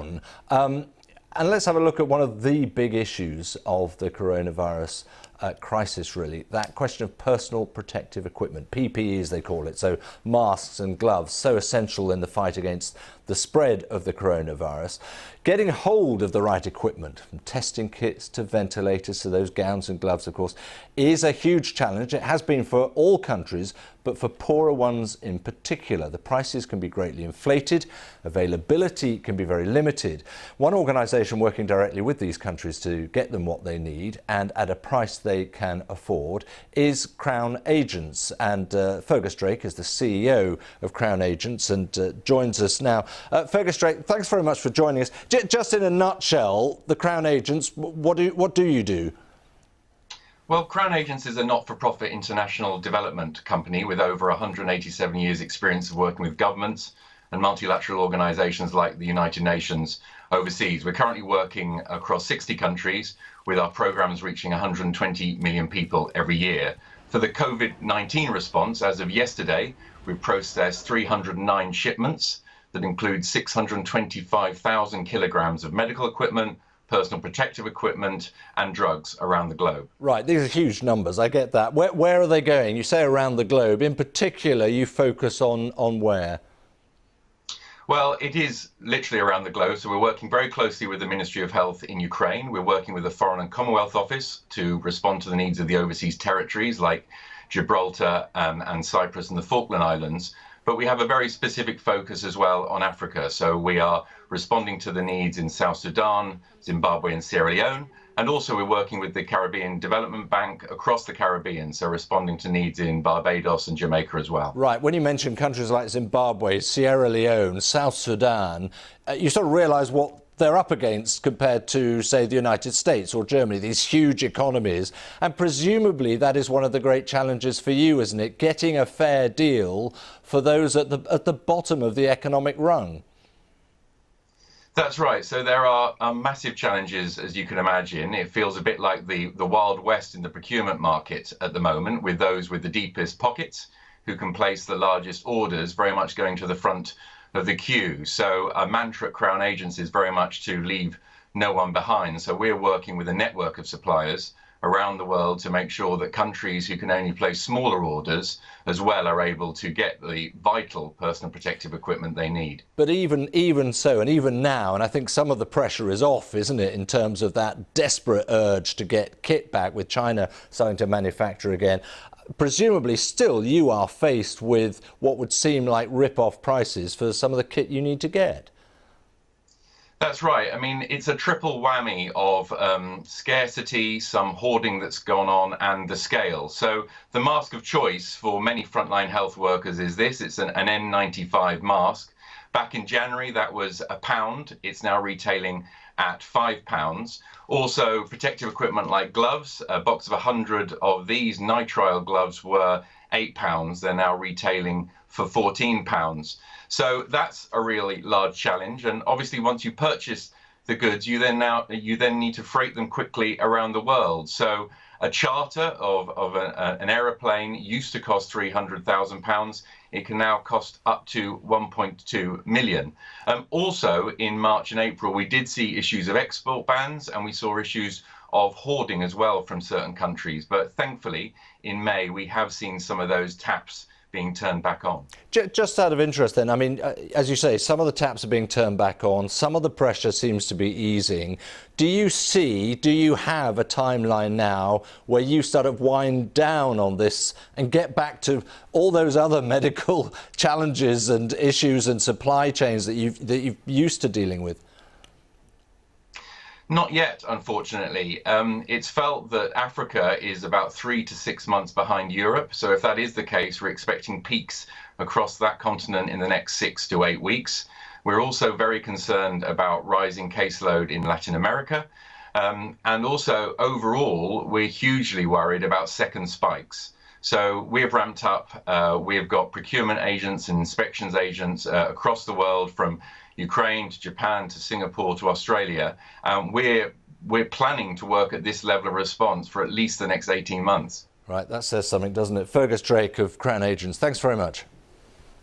one. And let's have a look at one of the big issues of the coronavirus crisis, really, that question of personal protective equipment, PPE as they call it, so masks and gloves, so essential in the fight against the spread of the coronavirus. Getting hold of the right equipment, from testing kits to ventilators to those gowns and gloves, of course, is a huge challenge. It has been for all countries, but for poorer ones in particular. The prices can be greatly inflated, availability can be very limited. One organisation working directly with these countries to get them what they need and at a price they can afford is Crown Agents, and Fergus Drake is the CEO of Crown Agents and joins us now. Fergus Drake, thanks very much for joining us. Just in a nutshell, the Crown Agents, what do you do? Well, Crown Agents is a not-for-profit international development company with over 187 years' experience of working with governments and multilateral organisations like the United Nations overseas. We're currently working across 60 countries with our programmes reaching 120 million people every year. For the COVID-19 response, as of yesterday, we've processed 309 shipments that include 625,000 kilograms of medical equipment, personal protective equipment and drugs around the globe. Right, these are huge numbers, I get that. Where are they going? You say around the globe. In particular, you focus on where? Well, it is literally around the globe. So we're working very closely with the Ministry of Health in Ukraine. We're working with the Foreign and Commonwealth Office to respond to the needs of the overseas territories like Gibraltar and Cyprus and the Falkland Islands. But we have a very specific focus as well on Africa. So we are responding to the needs in South Sudan, Zimbabwe and Sierra Leone. And also we're working with the Caribbean Development Bank across the Caribbean, so responding to needs in Barbados and Jamaica as well. Right, when you mention countries like Zimbabwe, Sierra Leone, South Sudan, you sort of realise what they're up against compared to, say, the United States or Germany, these huge economies. And presumably that is one of the great challenges for you, isn't it? Getting a fair deal for those at the bottom of the economic rung. That's right. So there are massive challenges, as you can imagine. It feels a bit like the Wild West in the procurement market at the moment, with those with the deepest pockets who can place the largest orders very much going to the front of the queue. So a mantra at Crown Agents is very much to leave no one behind. So we're working with a network of suppliers around the world to make sure that countries who can only place smaller orders as well are able to get the vital personal protective equipment they need. But even so, and even now, and I think some of the pressure is off, isn't it, in terms of that desperate urge to get kit back with China starting to manufacture again. Presumably still you are faced with what would seem like rip-off prices for some of the kit you need to get. That's right. I mean, it's a triple whammy of scarcity, some hoarding that's gone on, and the scale. So the mask of choice for many frontline health workers is this. It's an N95 mask. Back in January, that was £1. It's now retailing at £5. Also, protective equipment like gloves, a box of 100 of these nitrile gloves were £8. They're now retailing for £14. So that's a really large challenge. And obviously, once you purchase the goods, you then need to freight them quickly around the world. So a charter of an aeroplane used to cost £300,000. It can now cost up to 1.2 million. Also, in March and April, we did see issues of export bans, and we saw issues of hoarding as well from certain countries. But thankfully, in May, we have seen some of those taps being turned back on. Just out of interest then, I mean, as you say, some of the taps are being turned back on, some of the pressure seems to be easing. Do you have a timeline now where you sort of wind down on this and get back to all those other medical challenges and issues and supply chains that you've used to dealing with? Not yet, unfortunately. It's felt that Africa is about 3 to 6 months behind Europe. So if that is the case, we're expecting peaks across that continent in the next 6 to 8 weeks. We're also very concerned about rising caseload in Latin America. And also, overall, we're hugely worried about second spikes. So we have ramped up. We have got procurement agents and inspections agents across the world, from Ukraine to Japan to Singapore to Australia. We're planning to work at this level of response for at least the next 18 months. Right, that says something, doesn't it? Fergus Drake of Crown Agents, thanks very much.